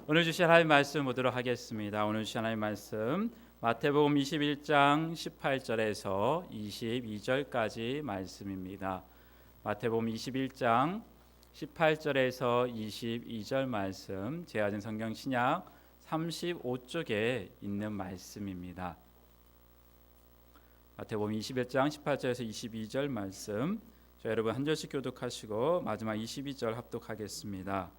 오늘 주신 하나님 말씀 보도록 하겠습니다. 오늘 주신 하나님 말씀 마태복음 21장 18절에서 22절까지 말씀입니다. 마태복음 21장 18절에서 22절 말씀, 제아진 성경 신약 35쪽에 있는 말씀입니다. 마태복음 21장 18절에서 22절 말씀, 저 여러분 한 절씩 교독하시고 마지막 22절 합독하겠습니다.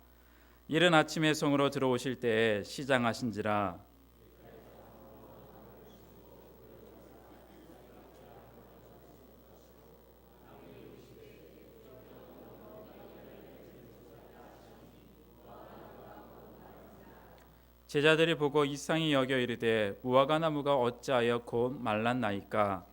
이른 아침에 성으로 들어오실 때에 시장하신지라 제자들이 보고 이상히 여겨 이르되 무화과 나무가 어찌하여 곧 말랐나이까.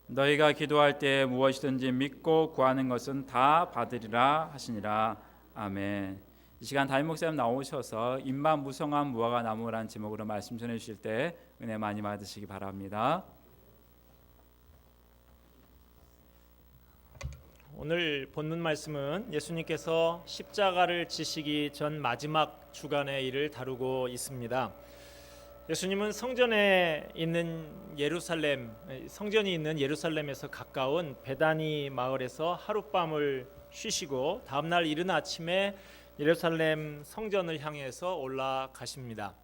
너희가 기도할 때 무엇이든지 믿고 구하는 것은 다 받으리라 하시니라. 아멘. 이 시간 담임 목사님 나오셔서 입만 무성한 무화과 나무라는 제목으로 말씀 전해 주실 때 은혜 많이 받으시기 바랍니다. 오늘 본문 말씀은 예수님께서 십자가를 지시기 전 마지막 주간의 일을 다루고 있습니다. 예수님은 성전이 있는 예루살렘에서 가까운 베다니 마을에서 하룻밤을 쉬시고 다음날 이른 아침에 예루살렘 성전을 향해서 올라가십니다.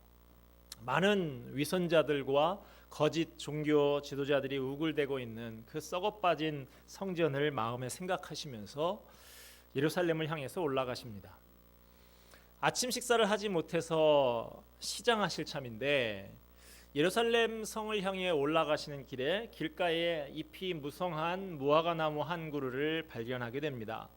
많은 위선자들과 거짓 종교 지도자들이 우글대고 있는 그 썩어빠진 성전을 마음에 생각하시면서 예루살렘을 향해서 올라가십니다. 아침 식사를 하지 못해서 시장하실 참인데 예루살렘 성을 향해 올라가시는 길에 길가에 잎이 무성한 무화과 나무 한 그루를 발견하게 됩니다.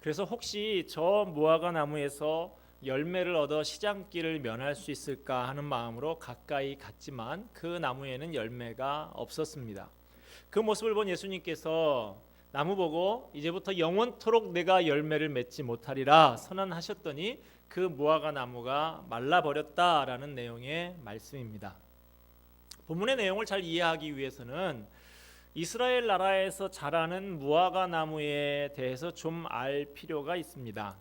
그래서 혹시 저 무화과 나무에서 열매를 얻어 시장길을 면할 수 있을까 하는 마음으로 가까이 갔지만 그 나무에는 열매가 없었습니다. 그 모습을 본 예수님께서 나무 보고 이제부터 영원토록 내가 열매를 맺지 못하리라 선언하셨더니 그 무화과 나무가 말라버렸다라는 내용의 말씀입니다. 본문의 내용을 잘 이해하기 위해서는 이스라엘 나라에서 자라는 무화과 나무에 대해서 좀 알 필요가 있습니다.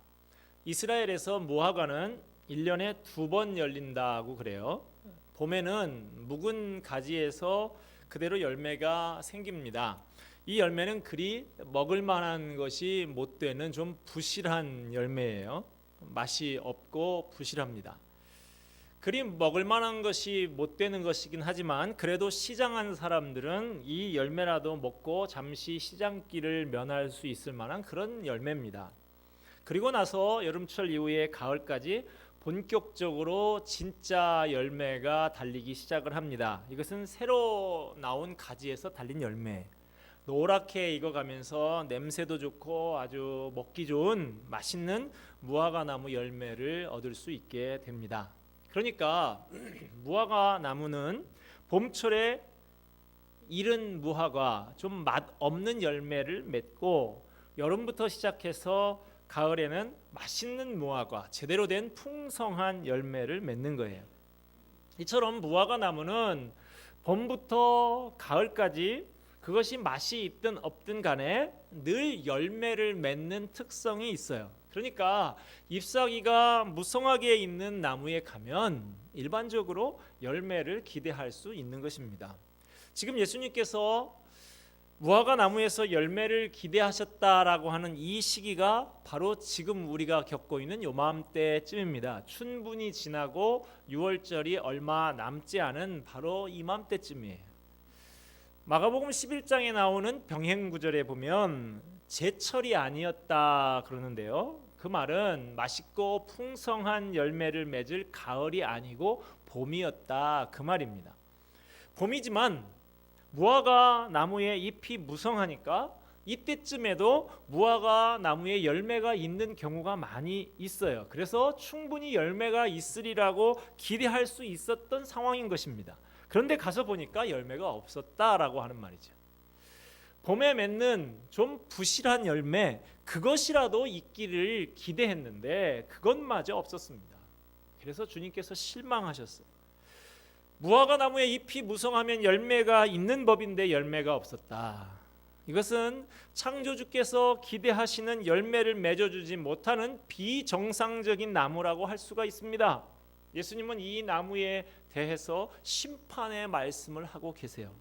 이스라엘에서 무화과는 1년에 2번 열린다고 그래요. 봄에는 묵은 가지에서 그대로 열매가 생깁니다. 이 열매는 그리 먹을 만한 것이 못 되는 좀 부실한 열매예요. 맛이 없고 부실합니다. 그리 먹을 만한 것이 못 되는 것이긴 하지만 그래도 시장한 사람들은 이 열매라도 먹고 잠시 시장길을 면할 수 있을 만한 그런 열매입니다. 그리고 나서 여름철 이후에 가을까지 본격적으로 진짜 열매가 달리기 시작을 합니다. 이것은 새로 나온 가지에서 달린 열매. 노랗게 익어가면서 냄새도 좋고 아주 먹기 좋은 맛있는 무화과 나무 열매를 얻을 수 있게 됩니다. 그러니까 무화과 나무는 봄철에 이른 무화과 좀 맛 없는 열매를 맺고 여름부터 시작해서 가을에는 맛있는 무화과 제대로 된 풍성한 열매를 맺는 거예요. 이처럼 무화과 나무는 봄부터 가을까지 그것이 맛이 있든 없든 간에 늘 열매를 맺는 특성이 있어요. 그러니까 잎사귀가 무성하게 있는 나무에 가면 일반적으로 열매를 기대할 수 있는 것입니다. 지금 예수님께서 무화과 나무에서 열매를 기대하셨다라고 하는 이 시기가 바로 지금 우리가 겪고 있는 요맘때쯤입니다. 춘분이 지나고 6월절이 얼마 남지 않은 바로 이맘때쯤이에요. 마가복음 11장에 나오는 병행구절에 보면 제철이 아니었다 그러는데요. 그 말은 맛있고 풍성한 열매를 맺을 가을이 아니고 봄이었다 그 말입니다. 봄이지만 무화과 나무에 잎이 무성하니까 이때쯤에도 무화과 나무에 열매가 있는 경우가 많이 있어요. 그래서 충분히 열매가 있으리라고 기대할 수 있었던 상황인 것입니다. 그런데 가서 보니까 열매가 없었다라고 하는 말이죠. 봄에 맺는 좀 부실한 열매, 그것이라도 있기를 기대했는데 그것마저 없었습니다. 그래서 주님께서 실망하셨어요. 무화과 나무의 잎이 무성하면 열매가 있는 법인데 열매가 없었다. 이것은 창조주께서 기대하시는 열매를 맺어주지 못하는 비정상적인 나무라고 할 수가 있습니다. 예수님은 이 나무에 대해서 심판의 말씀을 하고 계세요.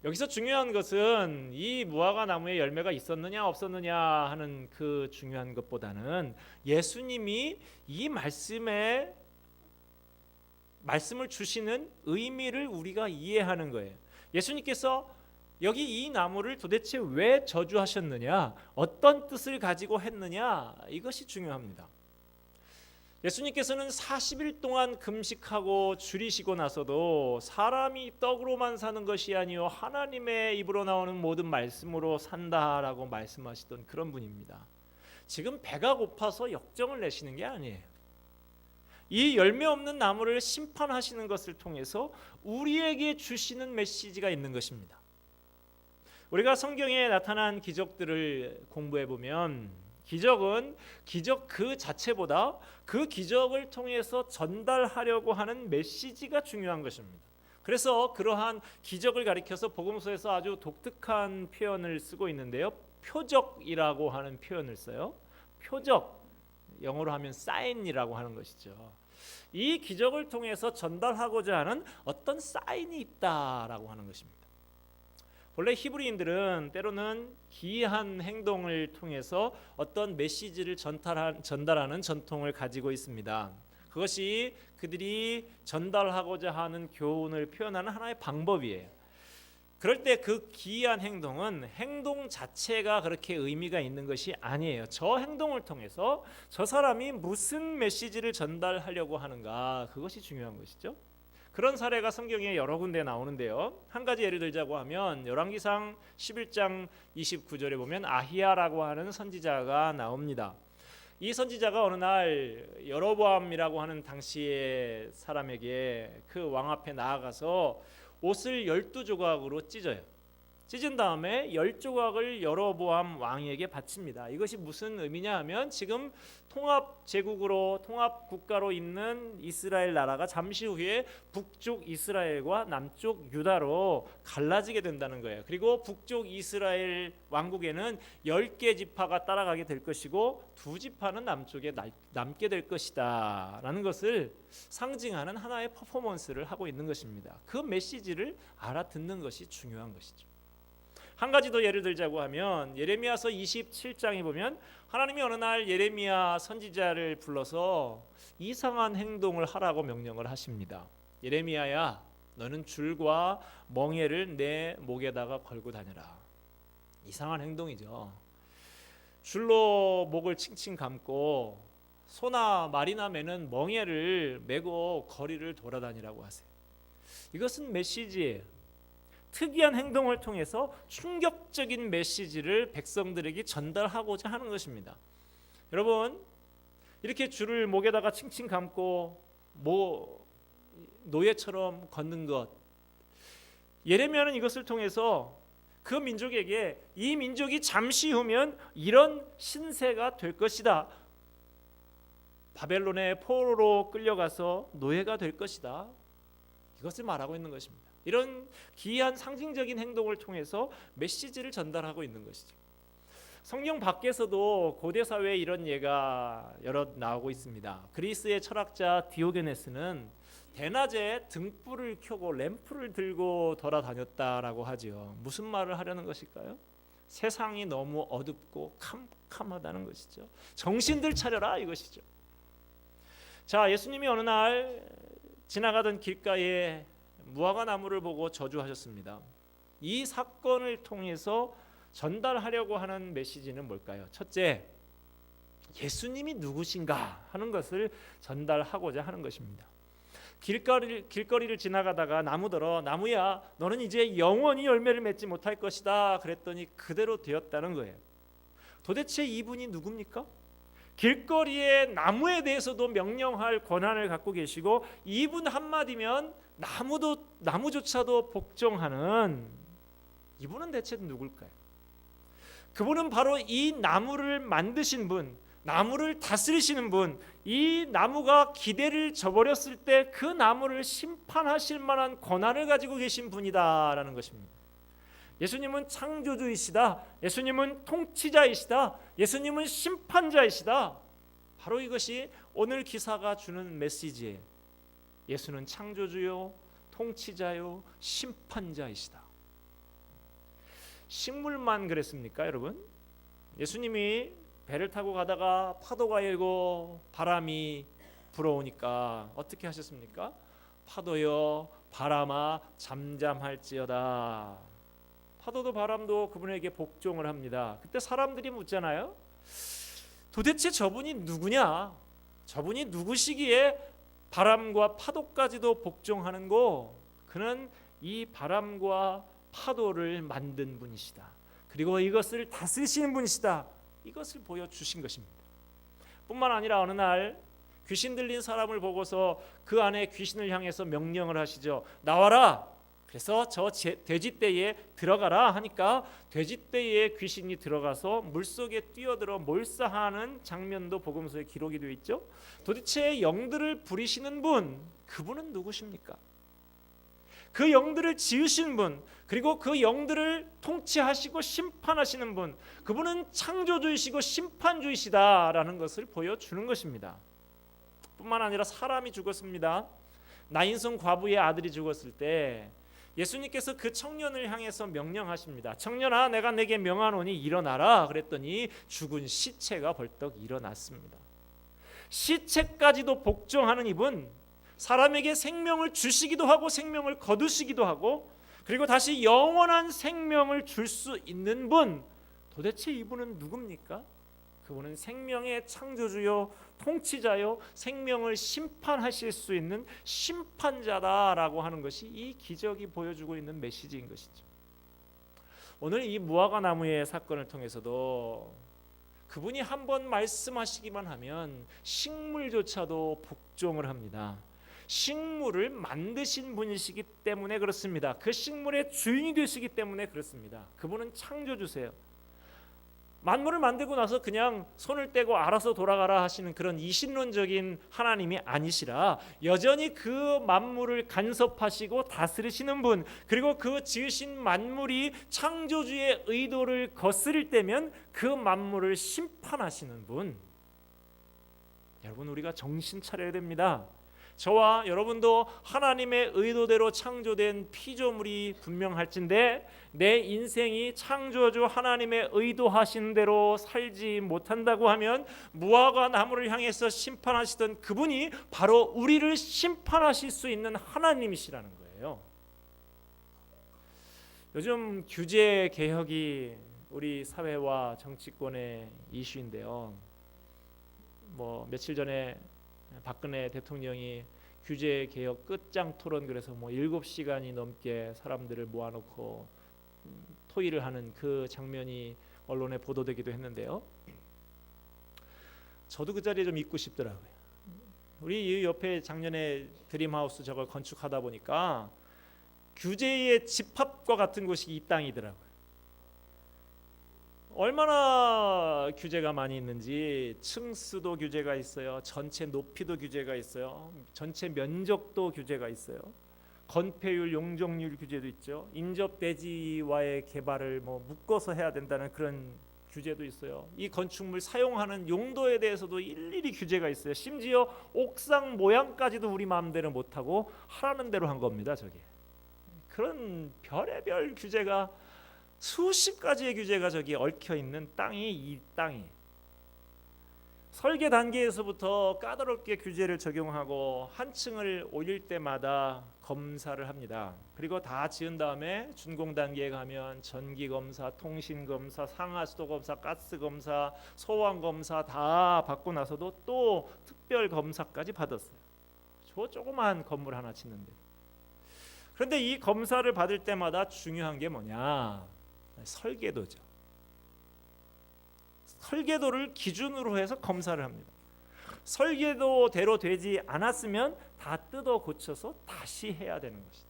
여기서 중요한 것은 이 무화과 나무에 열매가 있었느냐 없었느냐 하는 그 중요한 것보다는 예수님이 이 말씀을 주시는 의미를 우리가 이해하는 거예요. 예수님께서 여기 이 나무를 도대체 왜 저주하셨느냐, 어떤 뜻을 가지고 했느냐, 이것이 중요합니다. 예수님께서는 40일 동안 금식하고 줄이시고 나서도 사람이 떡으로만 사는 것이 아니요 하나님의 입으로 나오는 모든 말씀으로 산다라고 말씀하시던 그런 분입니다. 지금 배가 고파서 역정을 내시는 게 아니에요. 이 열매 없는 나무를 심판하시는 것을 통해서 우리에게 주시는 메시지가 있는 것입니다. 우리가 성경에 나타난 기적들을 공부해 보면 기적은 기적 그 자체보다 그 기적을 통해서 전달하려고 하는 메시지가 중요한 것입니다. 그래서 그러한 기적을 가리켜서 복음서에서 아주 독특한 표현을 쓰고 있는데요. 표적이라고 하는 표현을 써요. 표적, 영어로 하면 사인이라고 하는 것이죠. 이 기적을 통해서 전달하고자 하는 어떤 사인이 있다라고 하는 것입니다. 원래 히브리인들은 때로는 기이한 행동을 통해서 어떤 메시지를 전달하는 전통을 가지고 있습니다. 그것이 그들이 전달하고자 하는 교훈을 표현하는 하나의 방법이에요. 그럴 때 그 기이한 행동은 행동 자체가 그렇게 의미가 있는 것이 아니에요. 저 행동을 통해서 저 사람이 무슨 메시지를 전달하려고 하는가, 그것이 중요한 것이죠. 그런 사례가 성경에 여러 군데 나오는데요. 한 가지 예를 들자고 하면 열왕기상 11장 29절에 보면 아히야라고 하는 선지자가 나옵니다. 이 선지자가 어느 날 여로보암이라고 하는 당시의 사람에게 그 왕 앞에 나아가서 옷을 12조각으로 찢어요. 찢은 다음에 10조각을 여로보암 왕에게 바칩니다. 이것이 무슨 의미냐 하면 지금 통합 제국으로 통합 국가로 있는 이스라엘 나라가 잠시 후에 북쪽 이스라엘과 남쪽 유다로 갈라지게 된다는 거예요. 그리고 북쪽 이스라엘 왕국에는 10개 지파가 따라가게 될 것이고 2지파는 남쪽에 남게 될 것이다 라는 것을 상징하는 하나의 퍼포먼스를 하고 있는 것입니다. 그 메시지를 알아듣는 것이 중요한 것이죠. 한 가지 더 예를 들자고 하면 예레미야서 27장에 보면 하나님이 어느 날 예레미야 선지자를 불러서 이상한 행동을 하라고 명령을 하십니다. 예레미야야, 너는 줄과 멍에를 내 목에다가 걸고 다녀라. 이상한 행동이죠. 줄로 목을 칭칭 감고 소나 말이나 매는 멍에를 메고 거리를 돌아다니라고 하세요. 이것은 메시지예요. 특이한 행동을 통해서 충격적인 메시지를 백성들에게 전달하고자 하는 것입니다. 여러분, 이렇게 줄을 목에다가 칭칭 감고 노예처럼 걷는 것, 예레미야는 이것을 통해서 그 민족에게 이 민족이 잠시 후면 이런 신세가 될 것이다, 바벨론의 포로로 끌려가서 노예가 될 것이다, 이것을 말하고 있는 것입니다. 이런 기이한 상징적인 행동을 통해서 메시지를 전달하고 있는 것이죠. 성경 밖에서도 고대 사회에 이런 예가 여러 나오고 있습니다. 그리스의 철학자 디오게네스는 대낮에 등불을 켜고 램프를 들고 돌아다녔다라고 하죠. 무슨 말을 하려는 것일까요? 세상이 너무 어둡고 캄캄하다는 것이죠. 정신들 차려라 이것이죠. 자, 예수님이 어느 날 지나가던 길가에 무화과 나무를 보고 저주하셨습니다. 이 사건을 통해서 전달하려고 하는 메시지는 뭘까요? 첫째, 예수님이 누구신가 하는 것을 전달하고자 하는 것입니다. 길거리를 지나가다가 나무더러 나무야, 너는 이제 영원히 열매를 맺지 못할 것이다 그랬더니 그대로 되었다는 거예요. 도대체 이분이 누굽니까? 길거리의 나무에 대해서도 명령할 권한을 갖고 계시고 이분 한마디면 나무조차도 복종하는 이분은 대체 누굴까요? 그분은 바로 이 나무를 만드신 분, 나무를 다스리시는 분, 이 나무가 기대를 저버렸을 때 그 나무를 심판하실 만한 권한을 가지고 계신 분이다라는 것입니다. 예수님은 창조주이시다. 예수님은 통치자이시다. 예수님은 심판자이시다. 바로 이것이 오늘 기사가 주는 메시지예요. 예수는 창조주요, 통치자요, 심판자이시다. 식물만 그랬습니까, 여러분? 예수님이 배를 타고 가다가 파도가 일고 바람이 불어오니까 어떻게 하셨습니까? 파도여 바람아 잠잠할지어다. 파도도 바람도 그분에게 복종을 합니다. 그때 사람들이 묻잖아요. 도대체 저분이 누구냐? 저분이 누구시기에 바람과 파도까지도 복종하는 거? 그는 이 바람과 파도를 만든 분이시다. 그리고 이것을 다스리시는 분이시다. 이것을 보여주신 것입니다. 뿐만 아니라 어느 날 귀신 들린 사람을 보고서 그 안에 귀신을 향해서 명령을 하시죠. 나와라. 그래서 저 돼지떼에 들어가라 하니까 돼지떼에 귀신이 들어가서 물속에 뛰어들어 몰사하는 장면도 복음서에 기록이 되어 있죠. 도대체 영들을 부리시는 분, 그분은 누구십니까? 그 영들을 지으신 분, 그리고 그 영들을 통치하시고 심판하시는 분, 그분은 창조주이시고 심판주이시다라는 것을 보여주는 것입니다. 뿐만 아니라 사람이 죽었습니다. 나인성 과부의 아들이 죽었을 때 예수님께서 그 청년을 향해서 명령하십니다. 청년아, 내가 내게 명하노니 일어나라. 그랬더니 죽은 시체가 벌떡 일어났습니다. 시체까지도 복종하는 이분, 사람에게 생명을 주시기도 하고 생명을 거두시기도 하고 그리고 다시 영원한 생명을 줄 수 있는 분, 도대체 이분은 누굽니까? 그분은 생명의 창조주요, 통치자요, 생명을 심판하실 수 있는 심판자다라고 하는 것이 이 기적이 보여주고 있는 메시지인 것이죠. 오늘 이 무화과 나무의 사건을 통해서도 그분이 한번 말씀하시기만 하면 식물조차도 복종을 합니다. 식물을 만드신 분이시기 때문에 그렇습니다. 그 식물의 주인이 되시기 때문에 그렇습니다. 그분은 창조주세요. 만물을 만들고 나서 그냥 손을 떼고 알아서 돌아가라 하시는 그런 이신론적인 하나님이 아니시라 여전히 그 만물을 간섭하시고 다스리시는 분, 그리고 그 지으신 만물이 창조주의 의도를 거스릴 때면 그 만물을 심판하시는 분. 여러분, 우리가 정신 차려야 됩니다. 저와 여러분도 하나님의 의도대로 창조된 피조물이 분명할진데 내 인생이 창조주 하나님의 의도하신 대로 살지 못한다고 하면 무화과 나무를 향해서 심판하시던 그분이 바로 우리를 심판하실 수 있는 하나님이시라는 거예요. 요즘 규제 개혁이 우리 사회와 정치권의 이슈인데요. 며칠 전에 박근혜 대통령이 규제 개혁 끝장 토론, 그래서 7시간이 넘게 사람들을 모아놓고 토의를 하는 그 장면이 언론에 보도되기도 했는데요. 저도 그 자리에 좀 있고 싶더라고요. 우리 이 옆에 작년에 드림하우스 저걸 건축하다 보니까 규제의 집합과 같은 곳이 이 땅이더라고요. 얼마나 규제가 많이 있는지, 층수도 규제가 있어요. 전체 높이도 규제가 있어요. 전체 면적도 규제가 있어요. 건폐율, 용적률 규제도 있죠. 인접대지와의 개발을 묶어서 해야 된다는 그런 규제도 있어요. 이 건축물 사용하는 용도에 대해서도 일일이 규제가 있어요. 심지어 옥상 모양까지도 우리 마음대로 못하고 하라는 대로 한 겁니다. 저게. 그런 별의별 규제가, 수십 가지의 규제가 저기 얽혀 있는 땅이 이 땅이. 설계 단계에서부터 까다롭게 규제를 적용하고 한 층을 올릴 때마다 검사를 합니다. 그리고 다 지은 다음에 준공 단계에 가면 전기 검사, 통신 검사, 상하수도 검사, 가스 검사, 소환 검사 다 받고 나서도 또 특별 검사까지 받았어요. 저 조그만 건물 하나 짓는데. 그런데 이 검사를 받을 때마다 중요한 게 뭐냐? 설계도죠. 설계도를 기준으로 해서 검사를 합니다. 설계도대로 되지 않았으면 다 뜯어 고쳐서 다시 해야 되는 것이죠.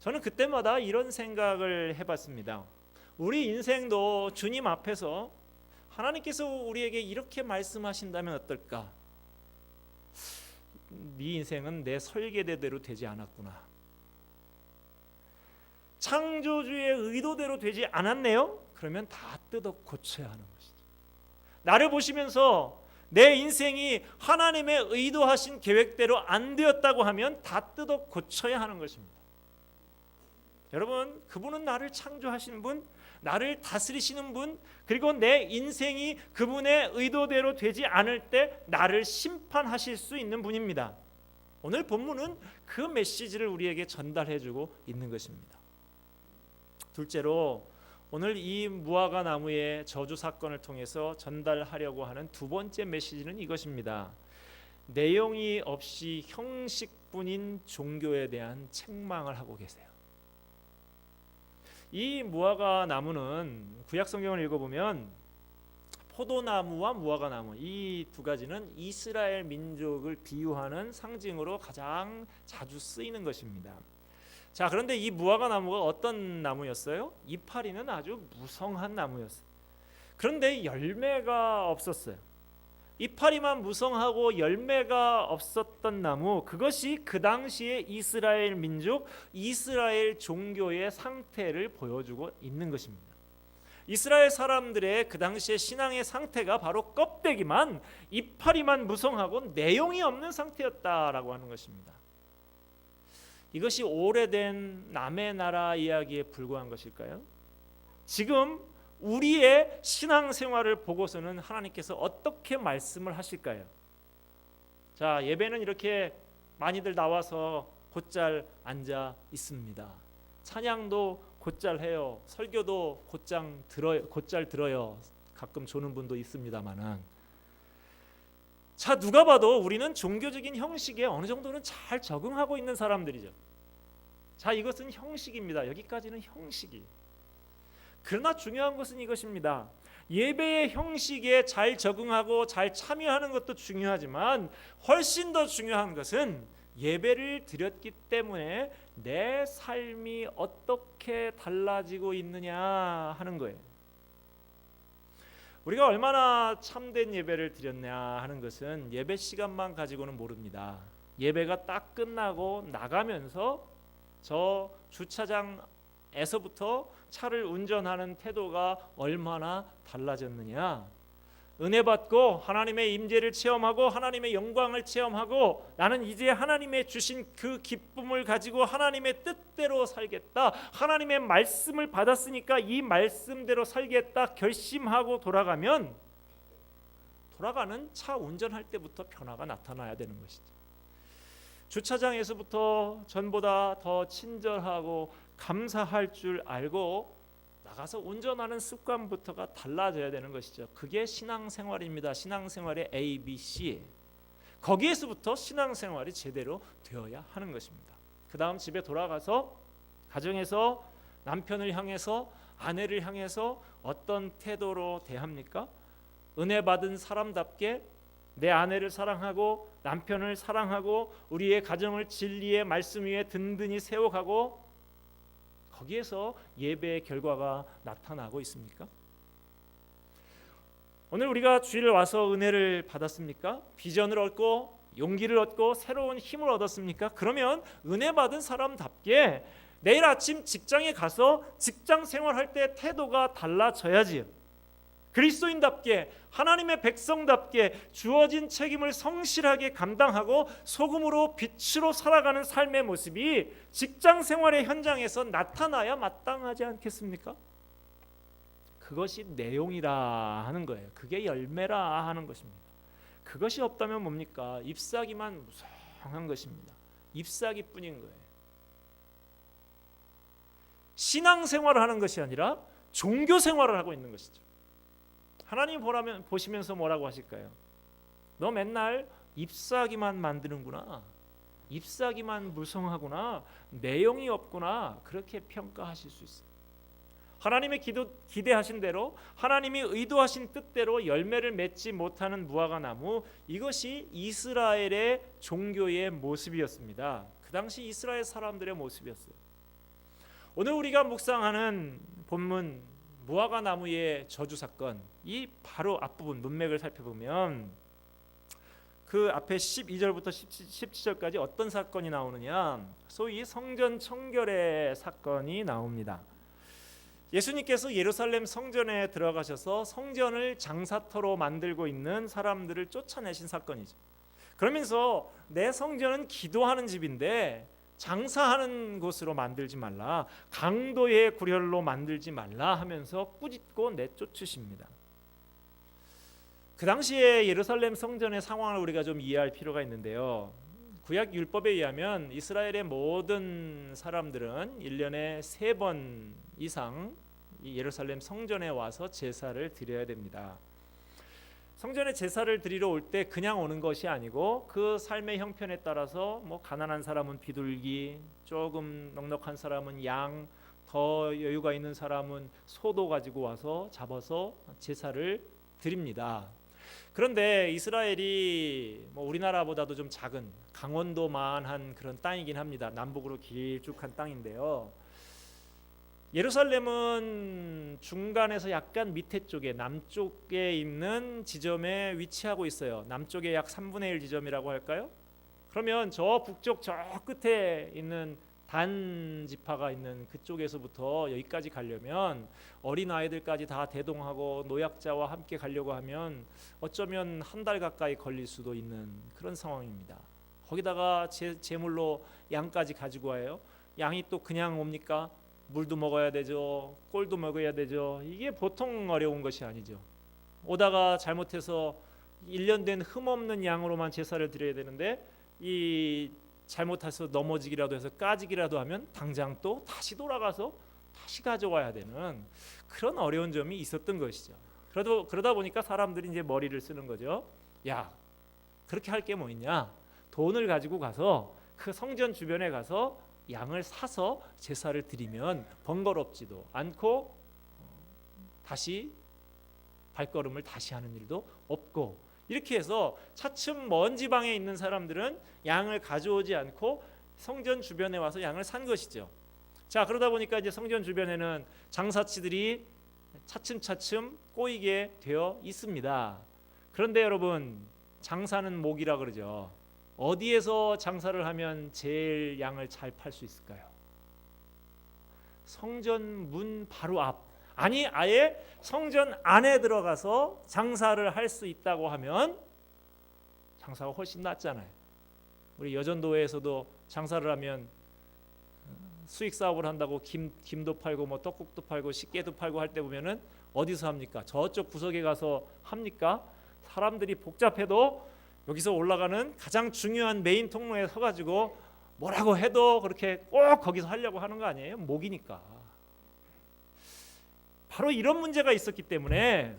저는 그때마다 이런 생각을 해봤습니다. 우리 인생도 주님 앞에서 하나님께서 우리에게 이렇게 말씀하신다면 어떨까? 네 인생은 내 설계대로 되지 않았구나. 창조주의 의도대로 되지 않았네요? 그러면 다 뜯어 고쳐야 하는 것이죠. 나를 보시면서 내 인생이 하나님의 의도하신 계획대로 안 되었다고 하면 다 뜯어 고쳐야 하는 것입니다. 여러분, 그분은 나를 창조하신 분, 나를 다스리시는 분, 그리고 내 인생이 그분의 의도대로 되지 않을 때 나를 심판하실 수 있는 분입니다. 오늘 본문은 그 메시지를 우리에게 전달해주고 있는 것입니다. 둘째로 오늘 이 무화과 나무의 저주 사건을 통해서 전달하려고 하는 두 번째 메시지는 이것입니다. 내용이 없이 형식뿐인 종교에 대한 책망을 하고 계세요. 이 무화과 나무는 구약 성경을 읽어보면 포도나무와 무화과 나무 이 두 가지는 이스라엘 민족을 비유하는 상징으로 가장 자주 쓰이는 것입니다. 자, 그런데 이 무화과 나무가 어떤 나무였어요? 이파리는 아주 무성한 나무였어요. 그런데 열매가 없었어요. 이파리만 무성하고 열매가 없었던 나무, 그것이 그 당시에 이스라엘 민족, 이스라엘 종교의 상태를 보여주고 있는 것입니다. 이스라엘 사람들의 그 당시의 신앙의 상태가 바로 껍데기만, 이파리만 무성하고 내용이 없는 상태였다라고 하는 것입니다. 이것이 오래된 남의 나라 이야기에 불과한 것일까요? 지금 우리의 신앙생활을 보고서는 하나님께서 어떻게 말씀을 하실까요? 자, 예배는 이렇게 많이들 나와서 곧잘 앉아 있습니다. 찬양도 곧잘 해요. 설교도 곧잘 들어요. 가끔 조는 분도 있습니다만은. 자, 누가 봐도 우리는 종교적인 형식에 어느 정도는 잘 적응하고 있는 사람들이죠. 자, 이것은 형식입니다. 여기까지는 형식이. 그러나 중요한 것은 이것입니다. 예배의 형식에 잘 적응하고 잘 참여하는 것도 중요하지만 훨씬 더 중요한 것은 예배를 드렸기 때문에 내 삶이 어떻게 달라지고 있느냐 하는 거예요. 우리가 얼마나 참된 예배를 드렸냐 하는 것은 예배 시간만 가지고는 모릅니다. 예배가 딱 끝나고 나가면서 저 주차장에서부터 차를 운전하는 태도가 얼마나 달라졌느냐. 은혜 받고 하나님의 임재를 체험하고 하나님의 영광을 체험하고 나는 이제 하나님의 주신 그 기쁨을 가지고 하나님의 뜻대로 살겠다. 하나님의 말씀을 받았으니까 이 말씀대로 살겠다 결심하고 돌아가면 돌아가는 차 운전할 때부터 변화가 나타나야 되는 것이죠. 주차장에서부터 전보다 더 친절하고 감사할 줄 알고 나가서 운전하는 습관부터가 달라져야 되는 것이죠. 그게 신앙생활입니다. 신앙생활의 ABC. 거기에서부터 신앙생활이 제대로 되어야 하는 것입니다. 그 다음 집에 돌아가서 가정에서 남편을 향해서 아내를 향해서 어떤 태도로 대합니까? 은혜 받은 사람답게 내 아내를 사랑하고 남편을 사랑하고 우리의 가정을 진리의 말씀 위에 든든히 세워가고 거기에서 예배의 결과가 나타나고 있습니까? 오늘 우리가 주일에 와서 은혜를 받았습니까? 비전을 얻고 용기를 얻고 새로운 힘을 얻었습니까? 그러면 은혜 받은 사람답게 내일 아침 직장에 가서 직장 생활할 때 태도가 달라져야지요. 그리스도인답게 하나님의 백성답게 주어진 책임을 성실하게 감당하고 소금으로 빛으로 살아가는 삶의 모습이 직장 생활의 현장에서 나타나야 마땅하지 않겠습니까? 그것이 내용이라 하는 거예요. 그게 열매라 하는 것입니다. 그것이 없다면 뭡니까? 잎사귀만 무성한 것입니다. 잎사귀뿐인 거예요. 신앙생활을 하는 것이 아니라 종교생활을 하고 있는 것이죠. 하나님 보시면서 뭐라고 하실까요? 너 맨날 잎사귀만 만드는구나. 잎사귀만 무성하구나. 내용이 없구나. 그렇게 평가하실 수 있어요. 하나님의 기대하신 대로 하나님이 의도하신 뜻대로 열매를 맺지 못하는 무화과 나무, 이것이 이스라엘의 종교의 모습이었습니다. 그 당시 이스라엘 사람들의 모습이었어요. 오늘 우리가 묵상하는 본문 무화과 나무의 저주 사건, 이 바로 앞부분 문맥을 살펴보면 그 앞에 12절부터 17절까지 어떤 사건이 나오느냐, 소위 성전 청결의 사건이 나옵니다. 예수님께서 예루살렘 성전에 들어가셔서 성전을 장사터로 만들고 있는 사람들을 쫓아내신 사건이죠. 그러면서 내 성전은 기도하는 집인데 장사하는 곳으로 만들지 말라, 강도의 구렬로 만들지 말라 하면서 꾸짖고 내쫓으십니다. 그 당시에 예루살렘 성전의 상황을 우리가 좀 이해할 필요가 있는데요. 구약 율법에 의하면 이스라엘의 모든 사람들은 1년에 3번 이상 이 예루살렘 성전에 와서 제사를 드려야 됩니다. 성전에 제사를 드리러 올 때 그냥 오는 것이 아니고 그 삶의 형편에 따라서 뭐 가난한 사람은 비둘기, 조금 넉넉한 사람은 양, 더 여유가 있는 사람은 소도 가지고 와서 잡아서 제사를 드립니다. 그런데 이스라엘이 뭐 우리나라보다도 좀 작은 강원도만한 그런 땅이긴 합니다. 남북으로 길쭉한 땅인데요. 예루살렘은 중간에서 약간 밑에 쪽에 남쪽에 있는 지점에 위치하고 있어요. 남쪽에 약 3분의 1 지점이라고 할까요? 그러면 저 북쪽 저 끝에 있는 단 지파가 있는 그쪽에서부터 여기까지 가려면 어린 아이들까지 다 대동하고 노약자와 함께 가려고 하면 어쩌면 한 달 가까이 걸릴 수도 있는 그런 상황입니다. 거기다가 제물로 양까지 가지고 와요. 양이 또 그냥 옵니까? 물도 먹어야 되죠. 꼴도 먹어야 되죠. 이게 보통 어려운 것이 아니죠. 오다가 잘못해서 1년 된 흠없는 양으로만 제사를 드려야 되는데 이 잘못해서 넘어지기라도 해서 까지기라도 하면 당장 또 다시 돌아가서 다시 가져와야 되는 그런 어려운 점이 있었던 것이죠. 그러다 보니까 사람들이 이제 머리를 쓰는 거죠. 야, 그렇게 할 게 뭐 있냐? 돈을 가지고 가서 그 성전 주변에 가서 양을 사서 제사를 드리면 번거롭지도 않고 다시 발걸음을 다시 하는 일도 없고, 이렇게 해서 차츰 먼 지방에 있는 사람들은 양을 가져오지 않고 성전 주변에 와서 양을 산 것이죠. 자, 그러다 보니까 이제 성전 주변에는 장사치들이 차츰 꼬이게 되어 있습니다. 그런데 여러분, 장사는 목이라 그러죠. 어디에서 장사를 하면 제일 양을 잘 팔 수 있을까요? 성전 문 바로 앞, 아니 아예 성전 안에 들어가서 장사를 할 수 있다고 하면 장사가 훨씬 낫잖아요. 우리 여전도에서도 장사를 하면 수익 사업을 한다고 김도 팔고 뭐 떡국도 팔고 식게도 팔고 할 때 보면은 어디서 합니까? 저쪽 구석에 가서 합니까? 사람들이 복잡해도 여기서 올라가는 가장 중요한 메인 통로에 서가지고 뭐라고 해도 그렇게 꼭 거기서 하려고 하는 거 아니에요? 목이니까. 바로 이런 문제가 있었기 때문에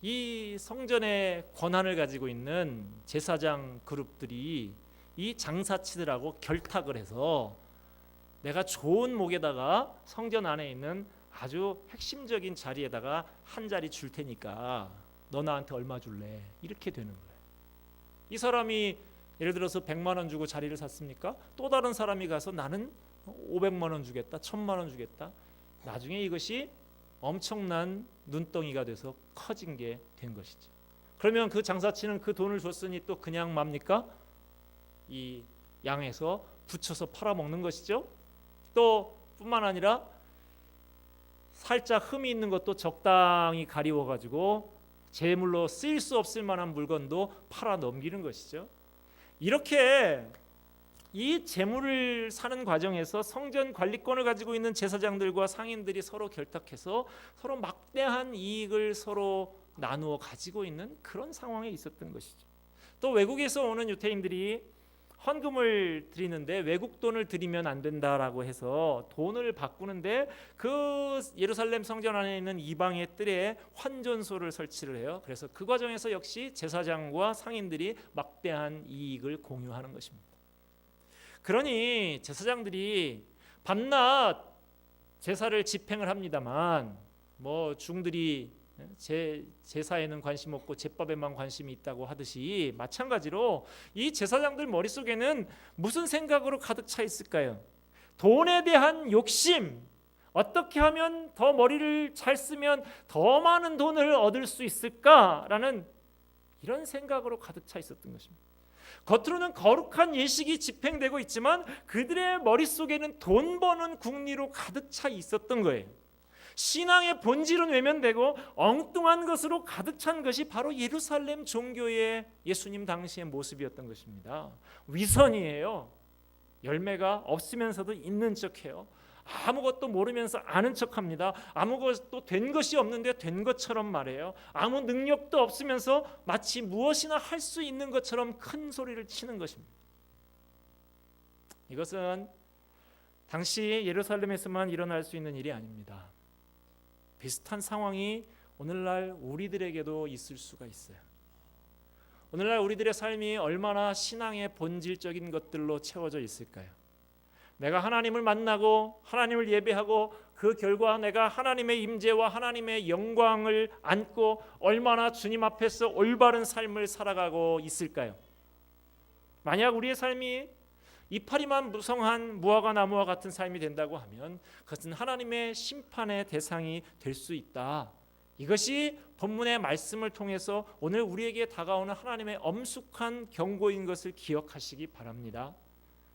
이 성전의 권한을 가지고 있는 제사장 그룹들이 이 장사치들하고 결탁을 해서 내가 좋은 목에다가 성전 안에 있는 아주 핵심적인 자리에다가 한 자리 줄 테니까 너 나한테 얼마 줄래? 이렇게 되는 거예요. 이 사람이 예를 들어서 100만 원 주고 자리를 샀습니까? 또 다른 사람이 가서 나는 500만 원 주겠다, 1000만 원 주겠다. 나중에 이것이 엄청난 눈덩이가 돼서 커진 게 된 것이죠. 그러면 그 장사치는 그 돈을 줬으니 또 그냥 맙니까? 이 양에서 붙여서 팔아먹는 것이죠. 또 뿐만 아니라 살짝 흠이 있는 것도 적당히 가리워가지고 제물로 쓰일 수 없을 만한 물건도 팔아 넘기는 것이죠. 이렇게 이 제물을 사는 과정에서 성전 관리권을 가지고 있는 제사장들과 상인들이 서로 결탁해서 서로 막대한 이익을 서로 나누어 가지고 있는 그런 상황에 있었던 것이죠. 또 외국에서 오는 유대인들이 헌금을 드리는데 외국 돈을 드리면 안 된다라고 해서 돈을 바꾸는데 그 예루살렘 성전 안에 있는 이방의 뜰에 환전소를 설치를 해요. 그래서 그 과정에서 역시 제사장과 상인들이 막대한 이익을 공유하는 것입니다. 그러니 제사장들이 밤낮 제사를 집행을 합니다만 뭐 중들이 제사에는 관심 없고 제밥에만 관심이 있다고 하듯이 마찬가지로 이 제사장들 머릿속에는 무슨 생각으로 가득 차 있을까요? 돈에 대한 욕심, 어떻게 하면 더 머리를 잘 쓰면 더 많은 돈을 얻을 수 있을까라는 이런 생각으로 가득 차 있었던 것입니다. 겉으로는 거룩한 예식이 집행되고 있지만 그들의 머릿속에는 돈 버는 궁리로 가득 차 있었던 거예요. 신앙의 본질은 외면되고 엉뚱한 것으로 가득 찬 것이 바로 예루살렘 종교의 예수님 당시의 모습이었던 것입니다. 위선이에요. 열매가 없으면서도 있는 척해요. 아무것도 모르면서 아는 척합니다. 아무것도 된 것이 없는데 된 것처럼 말해요. 아무 능력도 없으면서 마치 무엇이나 할 수 있는 것처럼 큰 소리를 치는 것입니다. 이것은 당시 예루살렘에서만 일어날 수 있는 일이 아닙니다. 비슷한 상황이 오늘날 우리들에게도 있을 수가 있어요. 오늘날 우리들의 삶이 얼마나 신앙의 본질적인 것들로 채워져 있을까요? 내가 하나님을 만나고 하나님을 예배하고 그 결과 내가 하나님의 임재와 하나님의 영광을 안고 얼마나 주님 앞에서 올바른 삶을 살아가고 있을까요? 만약 우리의 삶이 이파리만 무성한 무화과 나무와 같은 삶이 된다고 하면 그것은 하나님의 심판의 대상이 될 수 있다. 이것이 본문의 말씀을 통해서 오늘 우리에게 다가오는 하나님의 엄숙한 경고인 것을 기억하시기 바랍니다.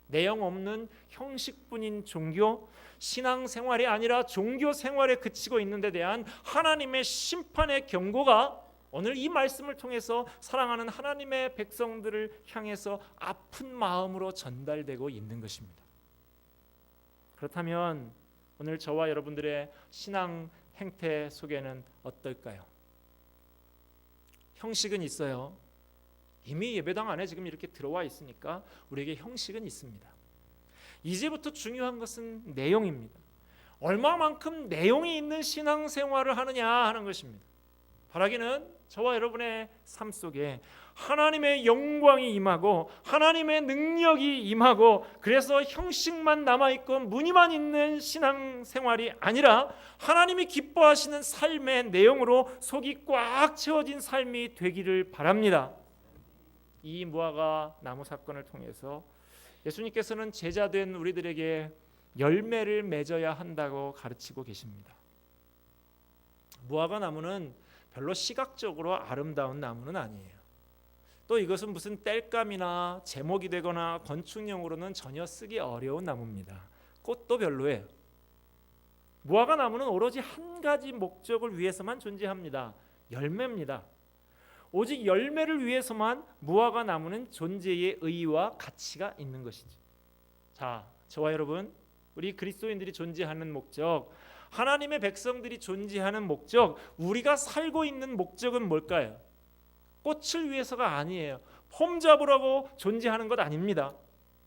내용 없는 형식뿐인 종교, 신앙생활이 아니라 종교 생활에 그치고 있는 데 대한 하나님의 심판의 경고가 오늘 이 말씀을 통해서 사랑하는 하나님의 백성들을 향해서 아픈 마음으로 전달되고 있는 것입니다. 그렇다면 오늘 저와 여러분들의 신앙 행태 속에는 어떨까요? 형식은 있어요. 이미 예배당 안에 지금 이렇게 들어와 있으니까 우리에게 형식은 있습니다. 이제부터 중요한 것은 내용입니다. 얼마만큼 내용이 있는 신앙생활을 하느냐 하는 것입니다. 바라기는 저와 여러분의 삶 속에 하나님의 영광이 임하고 하나님의 능력이 임하고 그래서 형식만 남아있고 무늬만 있는 신앙생활이 아니라 하나님이 기뻐하시는 삶의 내용으로 속이 꽉 채워진 삶이 되기를 바랍니다. 이 무화과 나무 사건을 통해서 예수님께서는 제자된 우리들에게 열매를 맺어야 한다고 가르치고 계십니다. 무화과 나무는 별로 시각적으로 아름다운 나무는 아니에요. 또 이것은 무슨 땔감이나 제목이 되거나 건축용으로는 전혀 쓰기 어려운 나무입니다. 꽃도 별로예요. 무화과 나무는 오로지 한 가지 목적을 위해서만 존재합니다. 열매입니다. 오직 열매를 위해서만 무화과 나무는 존재의 의의와 가치가 있는 것이죠. 자, 저와 여러분, 우리 그리스도인들이 존재하는 목적, 하나님의 백성들이 존재하는 목적, 우리가 살고 있는 목적은 뭘까요? 꽃을 위해서가 아니에요. 폼 잡으라고 존재하는 것 아닙니다.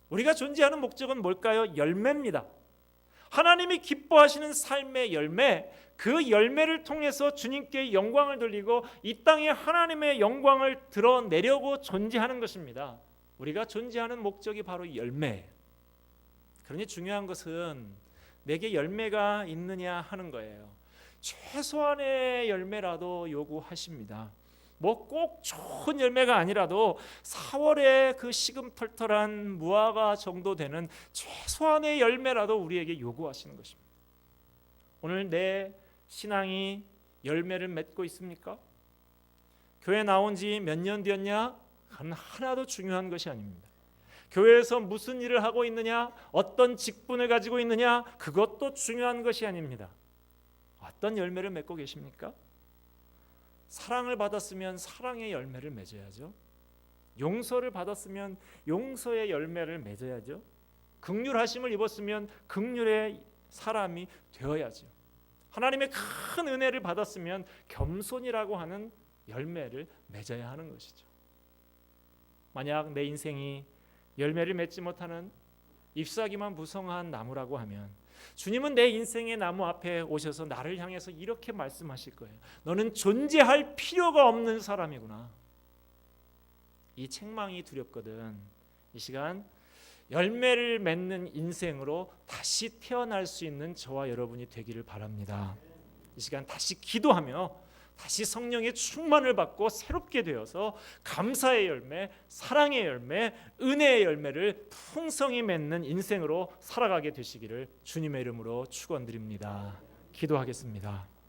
우리가 존재하는 목적은 뭘까요? 열매입니다. 하나님이 기뻐하시는 삶의 열매, 그 열매를 통해서 주님께 영광을 돌리고 이 땅에 하나님의 영광을 드러내려고 존재하는 것입니다. 우리가 존재하는 목적이 바로 열매예요. 그러니 중요한 것은 내게 열매가 있느냐 하는 거예요. 최소한의 열매라도 요구하십니다. 뭐 꼭 좋은 열매가 아니라도 4월에 그 시금털털한 무화과 정도 되는 최소한의 열매라도 우리에게 요구하시는 것입니다. 오늘 내 신앙이 열매를 맺고 있습니까? 교회 나온 지 몇 년 되었냐? 그건 하나도 중요한 것이 아닙니다. 교회에서 무슨 일을 하고 있느냐? 어떤 직분을 가지고 있느냐? 그것도 중요한 것이 아닙니다. 어떤 열매를 맺고 계십니까? 사랑을 받았으면 사랑의 열매를 맺어야죠. 용서를 받았으면 용서의 열매를 맺어야죠. 긍휼하심을 입었으면 긍휼의 사람이 되어야죠. 하나님의 큰 은혜를 받았으면 겸손이라고 하는 열매를 맺어야 하는 것이죠. 만약 내 인생이 열매를 맺지 못하는 잎사귀만 무성한 나무라고 하면 주님은 내 인생의 나무 앞에 오셔서 나를 향해서 이렇게 말씀하실 거예요. 너는 존재할 필요가 없는 사람이구나. 이 책망이 두렵거든. 이 시간 열매를 맺는 인생으로 다시 태어날 수 있는 저와 여러분이 되기를 바랍니다. 이 시간 다시 기도하며 다시 성령의 충만을 받고 새롭게 되어서 감사의 열매, 사랑의 열매, 은혜의 열매를 풍성히 맺는 인생으로 살아가게 되시기를 주님의 이름으로 축원드립니다. 기도하겠습니다.